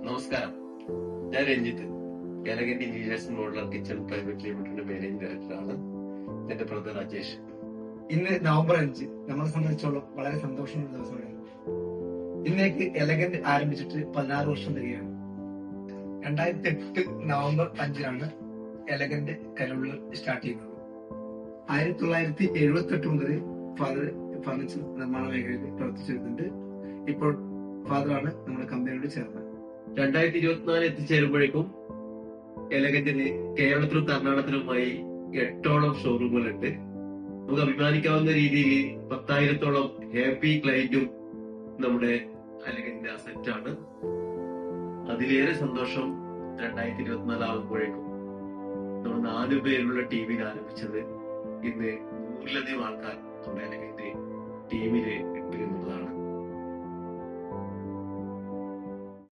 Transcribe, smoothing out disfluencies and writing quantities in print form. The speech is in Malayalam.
നമസ്കാരം, ഞാൻ Ranjith. Elegant interiors and modular kitchen private ലിമിറ്റഡിന്റെ മാനേജിംഗ് ഡയറക്ടറാണ്. എന്റെ ബ്രദർ രാജേഷ്. ഇന്ന് നവംബർ 5 നമ്മളെ സംബന്ധിച്ചോളം വളരെ സന്തോഷമുള്ള ദിവസമാണ്. ഇന്നേക്ക് എലഗന്റ് ആരംഭിച്ചിട്ട് 16 വർഷം തികയാണ്. 2008 നവംബർ 5 എലഗന്റ് കരവള്ളൂർ സ്റ്റാർട്ട് ചെയ്യുന്നത്. 1978 മുതൽ ഫാദർ ഫർണിച്ചർ നിർമ്മാണ മേഖലയിൽ പ്രവർത്തിച്ചു വരുന്നുണ്ട്. ഇപ്പോൾ ഫാദറാണ് നമ്മുടെ കമ്പനിയോട് ചേർന്നത്. 2024 എത്തിച്ചേരുമ്പോഴേക്കും എലഗന്റിന് കേരളത്തിലും കർണാടകത്തിലുമായി 8ഓളം ഷോറൂമുകളുണ്ട്. നമുക്ക് അഭിമാനിക്കാവുന്ന രീതിയിൽ 10,000-ഓളം ഹാപ്പി ക്ലയന്റും നമ്മുടെ എലഗന്റിന്റെ അസറ്റാണ്. അതിലേറെ സന്തോഷം 2024 ആകുമ്പോഴേക്കും നമ്മൾ 4 പേരുള്ള ടീമിൽ ആരംഭിച്ചത് ഇന്ന് 100-ലധികം ആൾക്കാർ നമ്മുടെ എലഗന്റ് ടീമില് ഉണ്ട് എന്നുള്ളതാണ്.